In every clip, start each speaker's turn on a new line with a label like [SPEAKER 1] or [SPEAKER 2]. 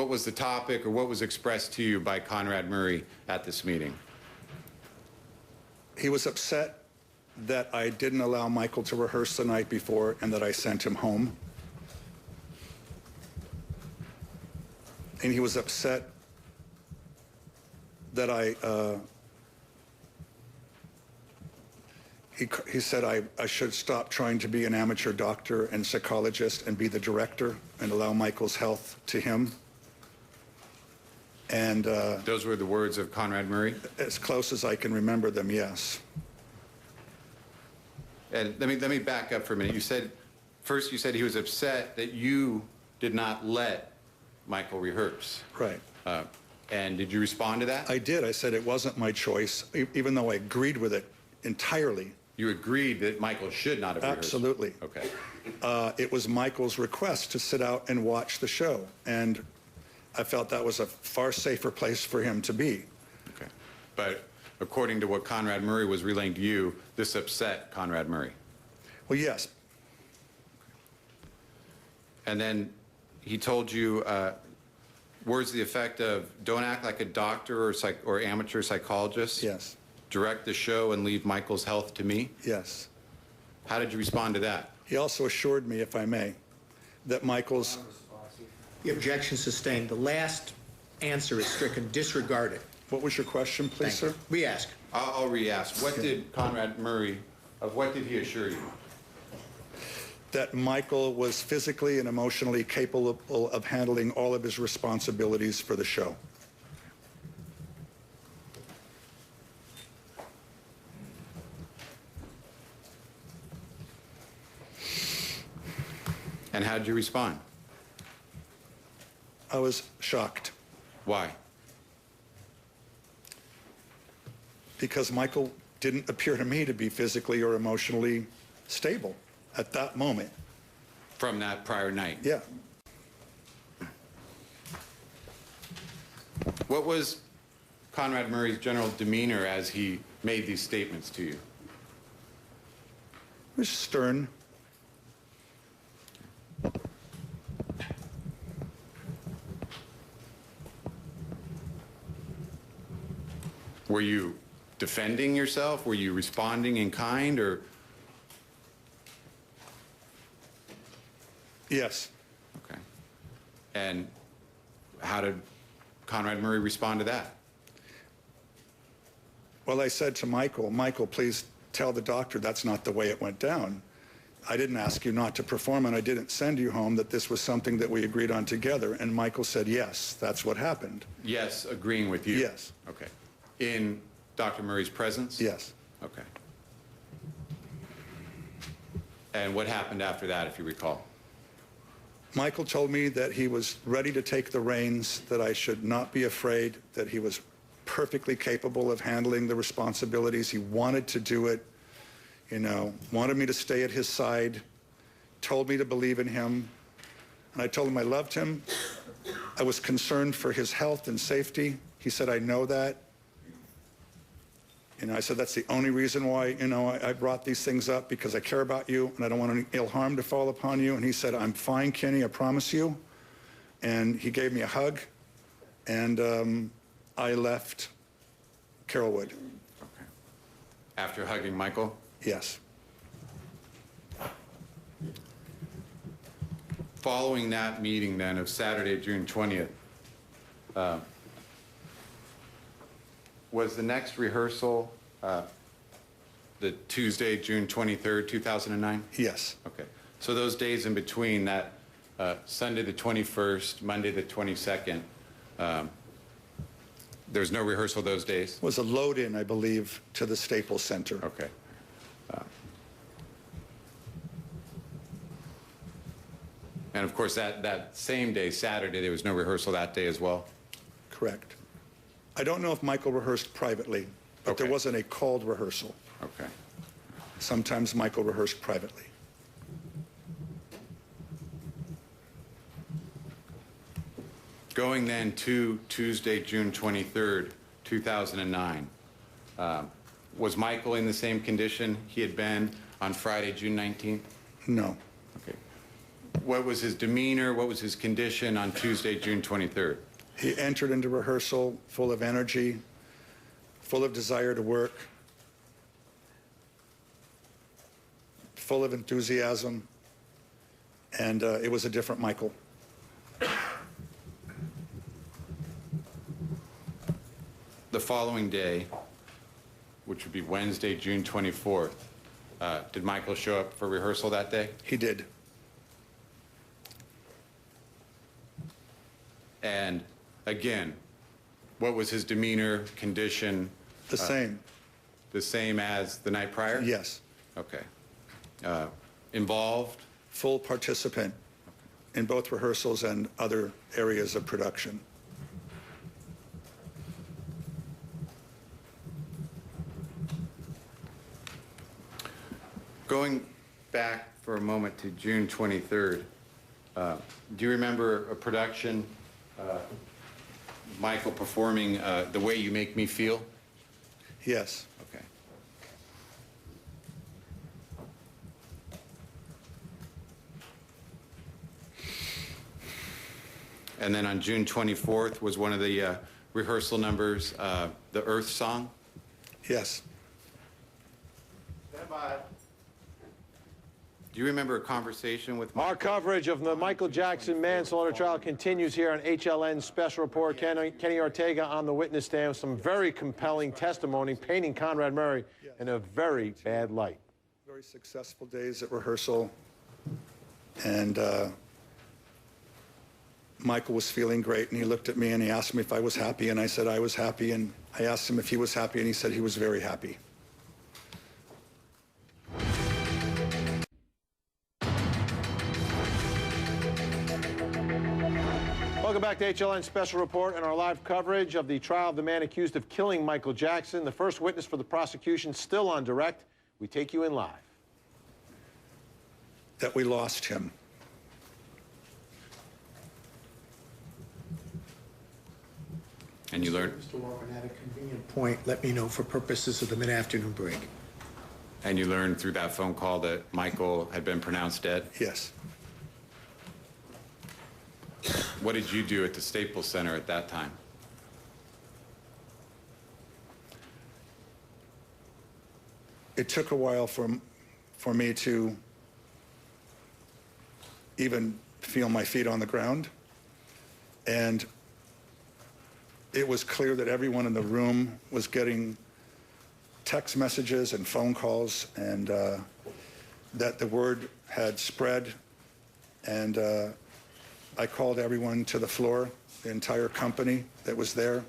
[SPEAKER 1] what was the topic or what was expressed to you by Conrad Murray at this meeting?
[SPEAKER 2] He was upset that I didn't allow Michael to rehearse the night before and that I sent him home. And he was upset that he said I should stop trying to be an amateur doctor and psychologist and be the director and allow Michael's health to him. And
[SPEAKER 1] those were the words of Conrad Murray?
[SPEAKER 2] As close as I can remember them, yes.
[SPEAKER 1] And let me back up for a minute. You said, first you said he was upset that you did not let Michael rehearse.
[SPEAKER 2] Right.
[SPEAKER 1] And did you respond to that?
[SPEAKER 2] I did. I said it wasn't my choice, even though I agreed with it entirely.
[SPEAKER 1] You agreed that Michael should not have rehearsed?
[SPEAKER 2] Absolutely.
[SPEAKER 1] Okay.
[SPEAKER 2] It was Michael's request to sit out and watch the show, and I felt that was a far safer place for him to be.
[SPEAKER 1] Okay. But according to what Conrad Murray was relaying to you, this upset Conrad Murray?
[SPEAKER 2] Well, yes.
[SPEAKER 1] And then he told you words to the effect of, don't act like a doctor or amateur psychologist.
[SPEAKER 2] Yes.
[SPEAKER 1] Direct the show and leave Michael's health to me.
[SPEAKER 2] Yes.
[SPEAKER 1] How did you respond to that?
[SPEAKER 2] He also assured me, if I may, that Michael's...
[SPEAKER 3] The objection sustained. The last answer is stricken. Disregard it.
[SPEAKER 2] What was your question, please, sir?
[SPEAKER 3] Re-ask.
[SPEAKER 1] I'll re-ask. What did Conrad Murray, what did he assure you?
[SPEAKER 2] That Michael was physically and emotionally capable of handling all of his responsibilities for the show.
[SPEAKER 1] And how did you respond?
[SPEAKER 2] I was shocked.
[SPEAKER 1] Why?
[SPEAKER 2] Because Michael didn't appear to me to be physically or emotionally stable at that moment.
[SPEAKER 1] From that prior night?
[SPEAKER 2] Yeah.
[SPEAKER 1] What was Conrad Murray's general demeanor as he made these statements to you?
[SPEAKER 2] It was stern.
[SPEAKER 1] Were you defending yourself? Were you responding in kind, or?
[SPEAKER 2] Yes.
[SPEAKER 1] Okay. And how did Conrad Murray respond to that?
[SPEAKER 2] Well, I said to Michael, Michael, please tell the doctor that's not the way it went down. I didn't ask you not to perform, and I didn't send you home, that this was something that we agreed on together. And Michael said, yes, that's what happened.
[SPEAKER 1] Yes, agreeing with you?
[SPEAKER 2] Yes.
[SPEAKER 1] Okay. In Dr. Murray's presence?
[SPEAKER 2] Yes.
[SPEAKER 1] Okay. And what happened after that, if you recall?
[SPEAKER 2] Michael told me that he was ready to take the reins, that I should not be afraid, that he was perfectly capable of handling the responsibilities. He wanted to do it, you know, wanted me to stay at his side, told me to believe in him. And I told him I loved him. I was concerned for his health and safety. He said, I know that. And I said, that's the only reason why, you know, I brought these things up, because I care about you and I don't want any ill harm to fall upon you. And he said, I'm fine, Kenny, I promise you. And he gave me a hug, and I left Carrollwood.
[SPEAKER 1] Okay. After hugging Michael?
[SPEAKER 2] Yes.
[SPEAKER 1] Following that meeting then of Saturday, June 20th, was the next rehearsal the Tuesday, June 23rd, 2009?
[SPEAKER 2] Yes.
[SPEAKER 1] Okay. So those days in between, that Sunday the 21st, Monday the 22nd, there's no rehearsal those days?
[SPEAKER 2] It was a load-in, I believe, to the Staples Center.
[SPEAKER 1] Okay. And of course, that same day, Saturday, there was no rehearsal that day as well?
[SPEAKER 2] Correct. I don't know if Michael rehearsed privately, but
[SPEAKER 1] Okay.
[SPEAKER 2] there wasn't a called rehearsal.
[SPEAKER 1] Okay.
[SPEAKER 2] Sometimes Michael rehearsed privately.
[SPEAKER 1] Going then to Tuesday, June 23rd, 2009, was Michael in the same condition he had been on Friday, June 19th?
[SPEAKER 2] No.
[SPEAKER 1] Okay. what was his demeanor? What was his condition on Tuesday, June 23rd?
[SPEAKER 2] He entered into rehearsal full of energy, full of desire to work, full of enthusiasm, and it was a different Michael.
[SPEAKER 1] The following day, which would be Wednesday, June 24th, did Michael show up for rehearsal that day?
[SPEAKER 2] He did.
[SPEAKER 1] And again, what was his demeanor, condition?
[SPEAKER 2] The same.
[SPEAKER 1] The same as the night prior?
[SPEAKER 2] Yes.
[SPEAKER 1] Okay. Involved?
[SPEAKER 2] Full participant in both rehearsals and other areas of production.
[SPEAKER 1] Going back for a moment to June 23rd, do you remember a production, Michael performing The Way You Make Me Feel?
[SPEAKER 2] Yes.
[SPEAKER 1] Okay. And then on June 24th was one of the rehearsal numbers, the Earth Song?
[SPEAKER 2] Yes.
[SPEAKER 1] Stand by. Do you remember a conversation with Michael?
[SPEAKER 4] Our coverage of the Michael Jackson manslaughter trial continues here on HLN Special Report. Kenny Ortega on the witness stand with some very compelling testimony, painting Conrad Murray in a very bad light.
[SPEAKER 2] Very successful days at rehearsal, and Michael was feeling great, and he looked at me and he asked me if I was happy, and I said I was happy, and I asked him if he was happy, and he said he was very happy.
[SPEAKER 4] Welcome back to HLN Special Report and our live coverage of the trial of the man accused of killing Michael Jackson. The first witness for the prosecution still on direct. We take you in live.
[SPEAKER 2] That we lost him.
[SPEAKER 1] And you learned?
[SPEAKER 3] Mr. Walker, at a convenient point, let me know for purposes of the mid-afternoon break.
[SPEAKER 1] And you learned through that phone call that Michael had been pronounced dead?
[SPEAKER 2] Yes.
[SPEAKER 1] What did you do at the Staples Center at that time?
[SPEAKER 2] It took a while for me to even feel my feet on the ground, and it was clear that everyone in the room was getting text messages and phone calls, and that the word had spread, and I called everyone to the floor, the entire company that was there,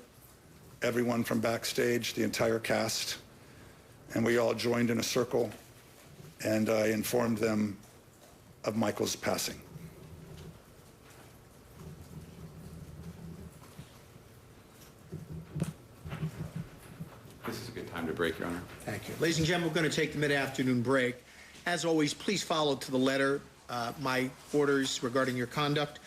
[SPEAKER 2] everyone from backstage, the entire cast, and we all joined in a circle, and I informed them of Michael's passing.
[SPEAKER 1] This is a good time to break, Your Honor.
[SPEAKER 3] Thank you. Ladies and gentlemen, we're going to take the mid-afternoon break. As always, please follow to the letter my orders regarding your conduct,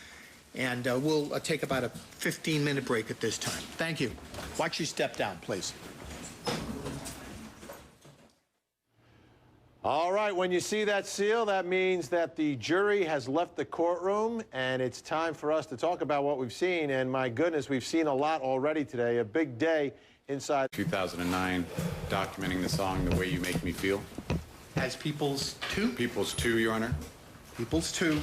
[SPEAKER 3] and we'll take about a 15-minute break at this time. Thank you. Watch your step down, please.
[SPEAKER 4] All right, when you see that seal, that means that the jury has left the courtroom, and it's time for us to talk about what we've seen. And my goodness, we've seen a lot already today. A big day inside.
[SPEAKER 1] 2009, documenting the song The Way You Make Me Feel.
[SPEAKER 3] As People's 2?
[SPEAKER 1] People's 2, Your Honor.
[SPEAKER 3] People's 2.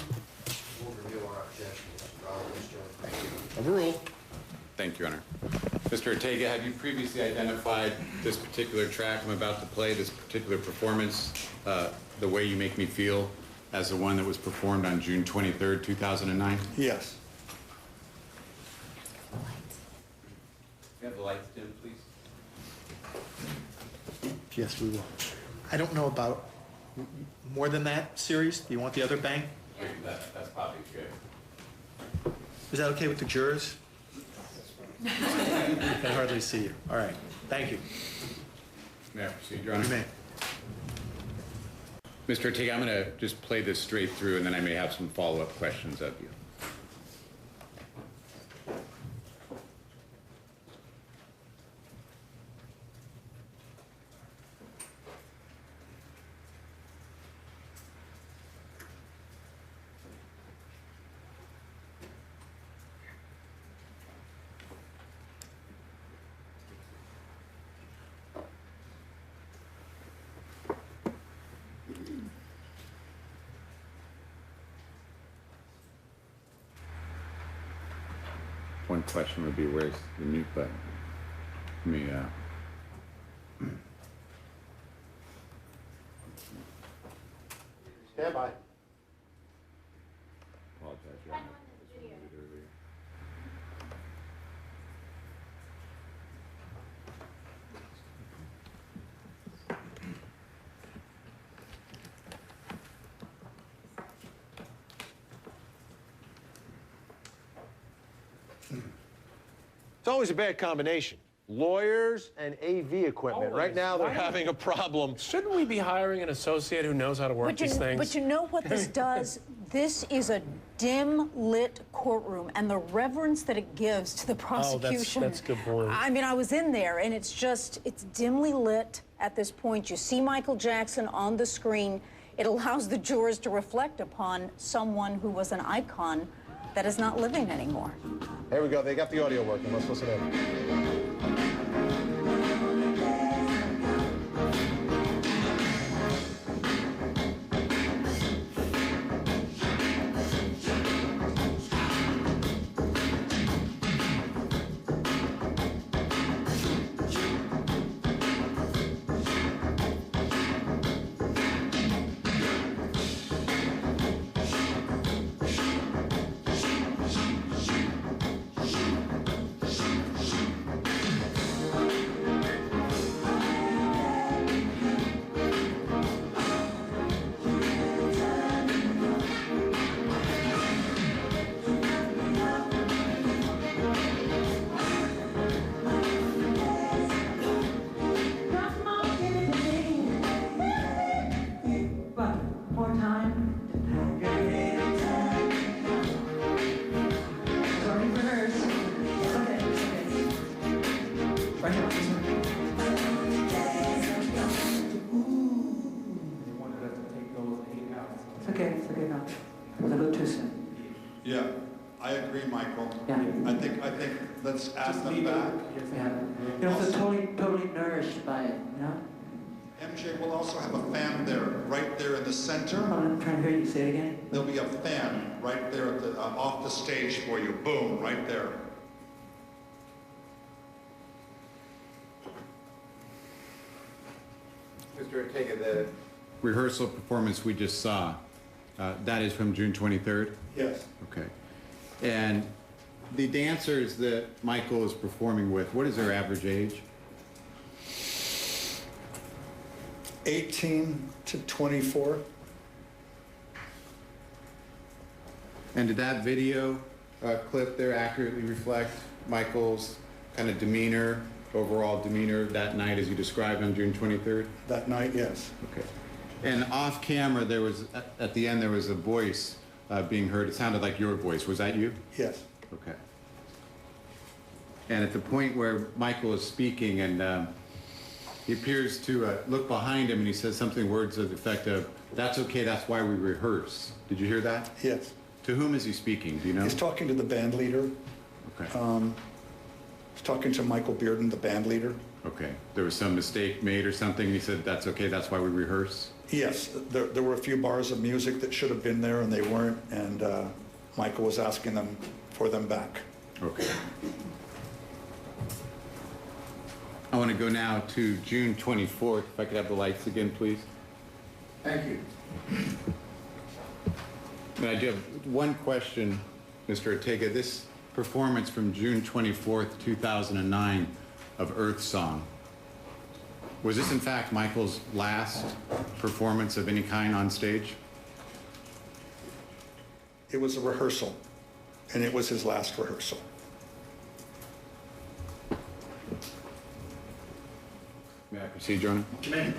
[SPEAKER 3] Overruled.
[SPEAKER 1] Thank you, Your Honor. Mr. Ortega, have you previously identified this particular track I'm about to play, this particular performance, The Way You Make Me Feel, as the one that was performed on June 23rd, 2009?
[SPEAKER 2] Yes.
[SPEAKER 1] Can you have the lights dim, please?
[SPEAKER 3] Yes, we will. I don't know about more than that series. Do you want the other bank?
[SPEAKER 1] That's probably good.
[SPEAKER 3] Is that okay with the jurors? I can hardly see you. All right. Thank you.
[SPEAKER 1] May I proceed, Your Honor?
[SPEAKER 3] You may.
[SPEAKER 1] Mr. Ortega, I'm going to just play this straight through, and then I may have some follow-up questions of you. one question would be, where's the mute button? Let me,
[SPEAKER 4] Stand by.
[SPEAKER 1] apologize, Your Honor. This one we did earlier.
[SPEAKER 4] It's always a bad combination. Lawyers and AV equipment. Right
[SPEAKER 5] Always.
[SPEAKER 4] now, they're
[SPEAKER 5] Why?
[SPEAKER 4] having a problem.
[SPEAKER 5] Shouldn't we be hiring an associate who knows how to work these things?
[SPEAKER 6] But you know what this does? This is a dim-lit courtroom, and the reverence that it gives to the prosecution.
[SPEAKER 5] that's a good point.
[SPEAKER 6] I mean, I was in there, and it's dimly lit at this point. You see Michael Jackson on the screen. It allows the jurors to reflect upon someone who was an icon that is not living anymore.
[SPEAKER 4] Here we go. They got the audio working. Let's listen in.
[SPEAKER 7] It's okay now. It was a little too soon.
[SPEAKER 2] Yeah, I agree, Michael.
[SPEAKER 7] Yeah.
[SPEAKER 2] I think let's ask them back.
[SPEAKER 7] Yeah. You know, so totally nourished by it, you know?
[SPEAKER 2] MJ will also have a fan there, right there in the center.
[SPEAKER 7] I'm trying to hear you say it again.
[SPEAKER 2] There'll be a fan right there at the, off the stage for you. Boom, right there.
[SPEAKER 1] Mr. Ortega, the rehearsal performance we just saw, that is from June 23rd?
[SPEAKER 2] Yes.
[SPEAKER 1] Okay. And the dancers that Michael is performing with, what is their average age?
[SPEAKER 2] 18 to 24.
[SPEAKER 1] And did that video clip there accurately reflect Michael's kind of demeanor, overall demeanor that night as you described on June 23rd?
[SPEAKER 2] That night, yes.
[SPEAKER 1] Okay. And off camera, there was, at the end, there was a voice being heard. It sounded like your voice. Was that you?
[SPEAKER 2] Yes.
[SPEAKER 1] Okay. And at the point where Michael is speaking and he appears to look behind him and he says something, words to the effect of, "That's okay, that's why we rehearse." Did you hear that?
[SPEAKER 2] Yes.
[SPEAKER 1] To whom is he speaking? Do you know?
[SPEAKER 2] He's talking to the band leader.
[SPEAKER 1] Okay.
[SPEAKER 2] He's talking to Michael Bearden, the band leader.
[SPEAKER 1] Okay. There was some mistake made or something, and he said, "That's okay, that's why we rehearse"?
[SPEAKER 2] Yes, there were a few bars of music that should have been there and they weren't, and Michael was asking them for them back.
[SPEAKER 1] Okay. I want to go now to June 24th. If I could have the lights again, please.
[SPEAKER 2] Thank you.
[SPEAKER 1] And I do have one question, Mr. Ortega. This performance from June 24th, 2009 of Earth Song, was this in fact Michael's last performance of any kind on stage?
[SPEAKER 2] It was a rehearsal, and it was his last rehearsal.
[SPEAKER 1] May I proceed, Your Honor?
[SPEAKER 2] Come in.